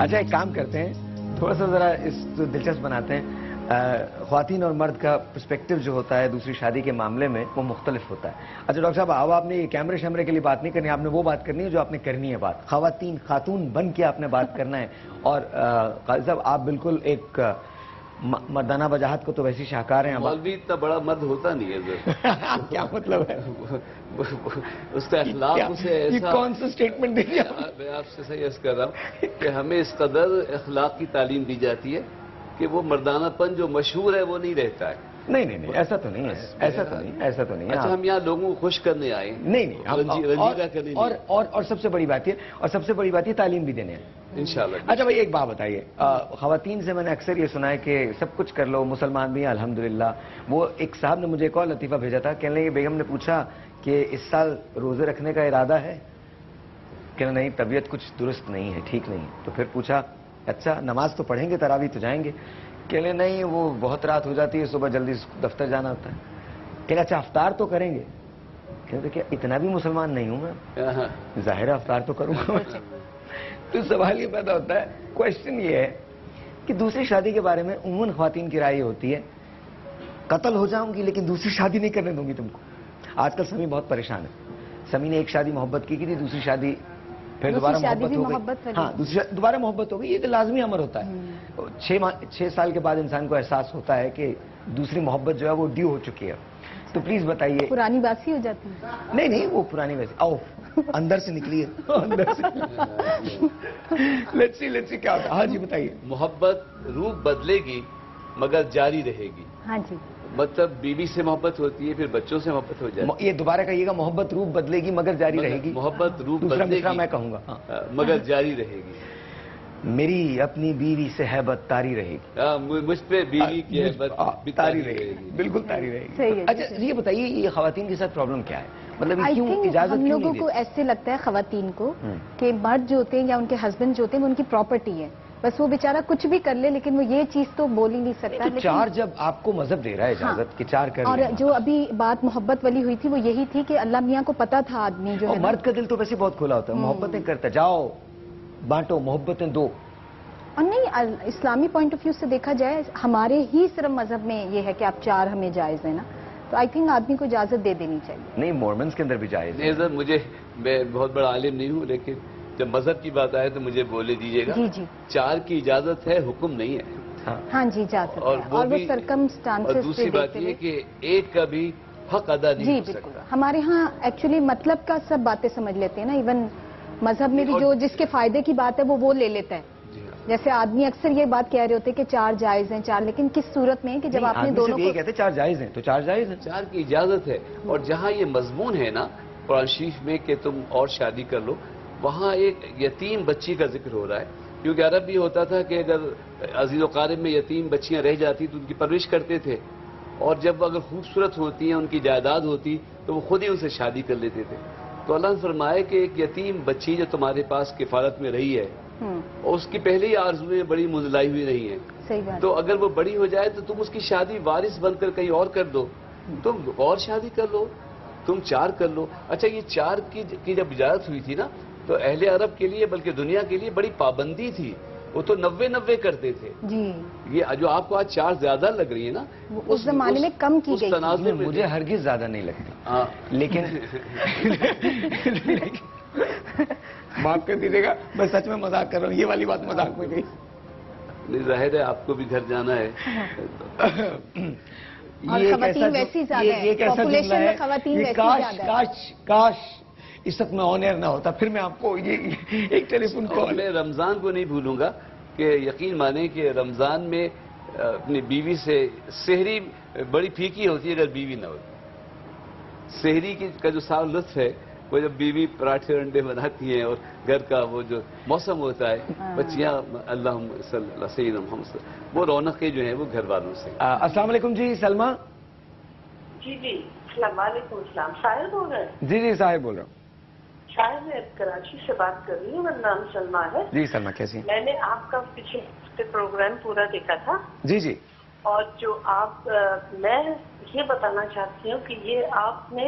اچھا ایک کام کرتے ہیں, تھوڑا سا ذرا اس دلچسپ بناتے ہیں. خواتین اور مرد کا پرسپیکٹو جو ہوتا ہے دوسری شادی کے معاملے میں وہ مختلف ہوتا ہے. اچھا ڈاکٹر صاحب, اب آپ نے کیمرے شیمرے کے لیے بات نہیں کرنی, آپ نے وہ بات کرنی ہے جو آپ نے کرنی ہے. بات خاتون بن کے آپ نے بات کرنا ہے. اور قاضی صاحب آپ بالکل ایک مردانہ وجاہت کو تو ویسی شاہکار ہیں. مولوی اتنا بڑا مرد ہوتا نہیں ہے. کیا مطلب ہے اس کا اخلاق اسے ایسا, کون سا اسٹیٹمنٹ دے دیا. میں آپ سے صحیح عرض کر رہا ہوں کہ ہمیں اس قدر اخلاق کی تعلیم دی جاتی ہے کہ وہ مردانہ پن جو مشہور ہے وہ نہیں رہتا ہے. نہیں ایسا تو نہیں ہے, ایسا تو نہیں ہے. اچھا ہم یہاں لوگوں کو خوش کرنے آئے ہیں. نہیں, اور سب سے بڑی بات یہ تعلیم بھی دینے ہیں انشاءاللہ. اچھا بھائی ایک بات بتائیے, خواتین سے میں نے اکثر یہ سنا ہے کہ سب کچھ کر لو, مسلمان بھی ہیں الحمدللہ. وہ ایک صاحب نے مجھے ایک اور لطیفہ بھیجا تھا, کہنے لگے بیگم نے پوچھا کہ اس سال روزے رکھنے کا ارادہ ہے. کہنا نہیں, طبیعت کچھ درست نہیں ہے, ٹھیک نہیں. تو پھر پوچھا اچھا نماز تو پڑھیں گے, تراویح تو جائیں گے. کہنے نہیں, وہ بہت رات ہو جاتی ہے, صبح جلدی دفتر جانا ہوتا ہے. کہنا اچھا افطار تو کریں گے. کہتے کہ اتنا بھی مسلمان نہیں ہوں میں, ظاہر افطار تو کروں گا. تو سوال یہ پیدا ہوتا ہے, کوشچن یہ ہے کہ دوسری شادی کے بارے میں عموماً خواتین کی رائے ہوتی ہے قتل ہو جاؤں گی لیکن دوسری شادی نہیں کرنے دوں گی تم کو. آج کل سمی بہت پریشان ہے. سمی نے ایک شادی محبت کی تھی, دوسری شادی پھر دوبارہ محبت ہو گئی. ہاں دوبارہ محبت ہو گئی. یہ تو لازمی امر ہوتا ہے. 6 سال کے بعد انسان کو احساس ہوتا ہے کہ دوسری محبت جو ہے وہ ڈیو ہو چکی ہے. تو پلیز بتائیے. پرانی باسی ہو جاتی ہے. نہیں وہ پرانی ویسی آؤ اندر سے نکلی ہے, اندر سے. لیٹس سی کیا ہوتا ہے. ہاں جی بتائیے. محبت روپ بدلے گی مگر جاری رہے گی. ہاں جی, مطلب بیوی سے محبت ہوتی ہے, پھر بچوں سے محبت ہو جاتی ہے. یہ دوبارہ کہیے گا, محبت روپ بدلے گی مگر جاری رہے گی. محبت روپ دوسرا بدلے مصرع گی میں کہوں گا مگر جاری رہے گی. میری اپنی بیوی سے ہیبت تاری رہے گی. مجھ پہ بیوی کی ہیبت تاری رہے گی, بالکل تاری رہے گی. اچھا یہ بتائیے, یہ خواتین کے ساتھ پرابلم کیا ہے, مطلب کیوں اجازت ہم کیوں لوگوں کو ایسے لگتا ہے خواتین کو کہ مرد جو ہوتے ہیں یا ان کے ہسبینڈ جو ہوتے ہیں وہ ان کی پراپرٹی ہے, بس وہ بیچارہ کچھ بھی کر لے لیکن وہ یہ چیز تو بول ہی نہیں سکتا. چار جب آپ کو مذہب دے رہا ہے اجازت کہ چار کر, اور جو ابھی بات محبت والی ہوئی تھی وہ یہی تھی کہ اللہ میاں کو پتا تھا آدمی جو ہے, مرد کا دل تو ویسے بہت کھلا ہوتا ہے, محبتیں کرتا, جاؤ بانٹو محبتیں دو. اور نہیں, اسلامی پوائنٹ آف ویو سے دیکھا جائے ہمارے ہی صرف مذہب میں یہ ہے کہ آپ 4 ہمیں جائز ہے نا, تو آئی تھنک آدمی کو اجازت دے دینی چاہیے. نہیں مورمنس کے اندر بھی جائز ہے. میں بہت بڑا عالم نہیں ہوں, لیکن جب مذہب کی بات آئے تو مجھے بولے دیجیے گا. جی 4 کی اجازت ہے, حکم نہیں ہے. ہاں جی اجازت ہے, اور وہ سرکمسٹانسز. اور دوسری بات یہ کہ ایک کا بھی حق ادا نہیں ہو سکتا. ہمارے ہاں ایکچولی مطلب کا سب باتیں سمجھ لیتے ہیں نا, ایون مذہب میں بھی جو جس کے فائدے کی بات ہے وہ لے لیتا ہے. جیسے آدمی اکثر یہ بات کہہ رہے ہوتے کہ 4 جائز ہیں, 4, لیکن کس صورت میں کہ جب آپ نے دونوں کو کہتے 4 جائز ہیں تو 4 جائز ہیں. 4 کی اجازت ہے. اور جہاں یہ مضمون ہے نا قرآن شریف میں کہ تم اور شادی کر لو, وہاں ایک یتیم بچی کا ذکر ہو رہا ہے. کیونکہ عرب یہ ہوتا تھا کہ اگر عزیز و قارب میں یتیم بچیاں رہ جاتی تو ان کی پرورش کرتے تھے, اور جب اگر خوبصورت ہوتی ہیں, ان کی جائیداد ہوتی, تو وہ خود ہی ان سے شادی کر لیتے تھے. تو اللہ نے فرمایا کہ ایک یتیم بچی جو تمہارے پاس کفالت میں رہی ہے, اور اس کی پہلے ہی آرزویں بڑی منزلائی ہوئی رہی ہیں, تو اگر وہ بڑی ہو جائے تو تم اس کی شادی وارث بن کر کہیں اور کر دو, تم اور شادی کر لو, تم 4 کر لو. اچھا یہ 4 کی جب اجازت ہوئی تھی نا, تو اہل عرب کے لیے بلکہ دنیا کے لیے بڑی پابندی تھی. وہ تو 90 کرتے تھے. یہ جو آپ کو آج 4 زیادہ لگ رہی ہے نا, اس زمانے میں کم کی گئی تھی. مجھے ہرگز زیادہ نہیں لگتی, لیکن معاف کر دیجیے گا, میں سچ میں مذاق کر رہا ہوں, یہ والی بات مذاق میں گئی. ظاہر ہے آپ کو بھی گھر جانا ہے. یہ کیسا جملہ ہے, کاش اس وقت میں آن ایئر نہ ہوتا, پھر میں آپ کو یہ ایک ٹیلی فون کال. میں رمضان کو نہیں بھولوں گا کہ یقین مانیں کہ رمضان میں اپنی بیوی سے سحری بڑی پھیکی ہوتی ہے اگر بیوی نہ ہو. سحری کا جو سارا لطف ہے وہ جب بیوی پراٹھے انڈے بناتی ہیں, اور گھر کا وہ جو موسم ہوتا ہے, بچیاں اللہم صلی اللہ سیدنا محمد, وہ رونقیں جو ہیں وہ گھر والوں سے. السلام علیکم جی سلمہ. جی السلام علیکم. شاعر بول رہے ہیں؟ جی صاحب بول رہا ہوں. شاعر میں کراچی سے بات کر رہی ہوں, میرا نام سلمہ ہے. جی سلمہ کیسی؟ میں نے آپ کا پچھلے پروگرام پورا دیکھا تھا. جی اور جو آپ, میں یہ بتانا چاہتی ہوں کہ یہ آپ نے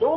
2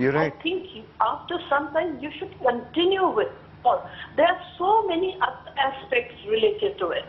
You're right. I think after some time you should continue with. There are so many aspects related to it.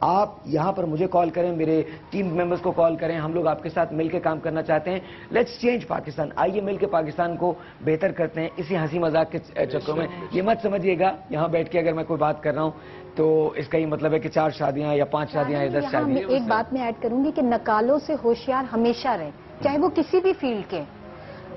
آپ یہاں پر مجھے کال کریں, میرے ٹیم ممبرز کو کال کریں, ہم لوگ آپ کے ساتھ مل کے کام کرنا چاہتے ہیں. لیٹس چینج پاکستان, آئیے مل کے پاکستان کو بہتر کرتے ہیں. اسی ہنسی مذاق کے چکروں میں یہ مت سمجھیے گا یہاں بیٹھ کے اگر میں کوئی بات کر رہا ہوں تو اس کا یہ مطلب ہے کہ 4 شادیاں یا 5 شادیاں یا 10 شادیاں. ایک بات میں ایڈ کروں گی کہ نکالوں سے ہوشیار ہمیشہ رہیں, چاہے وہ کسی بھی فیلڈ کے.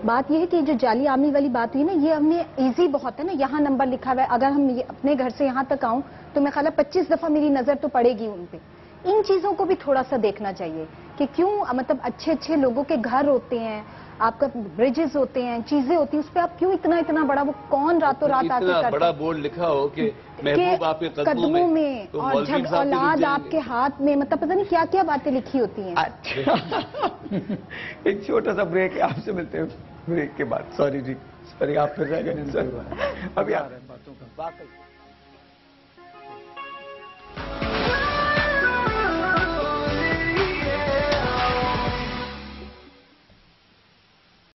بات یہ ہے کہ جو جعلی آمنی والی بات ہوئی نا, یہ ہم نے ایزی بہت ہے نا, یہاں نمبر لکھا ہوا ہے, اگر ہم اپنے گھر سے یہاں تک آؤں تو میں خیال ہے 25 دفعہ میری نظر تو پڑے گی ان پہ. ان چیزوں کو بھی تھوڑا سا دیکھنا چاہیے کہ کیوں, مطلب اچھے لوگوں کے گھر ہوتے ہیں, آپ کا برجز ہوتے ہیں, چیزیں ہوتی ہیں, اس پہ آپ کیوں اتنا بڑا, وہ کون راتوں رات آ کے کرتا ہے, بڑا بورڈ لکھا ہو کہ محبوب آپ کے قدموں میں, اور جب اولاد آپ کے ہاتھ میں, مطلب پتہ نہیں کیا باتیں لکھی ہوتی ہیں. ایک چھوٹا سا بریک ہے, آپ سے ملتے ہیں بریک کے بعد. سوری جی, سوری, آپ پھر جائیں گے ابھی آ رہے ہیں باتوں کا.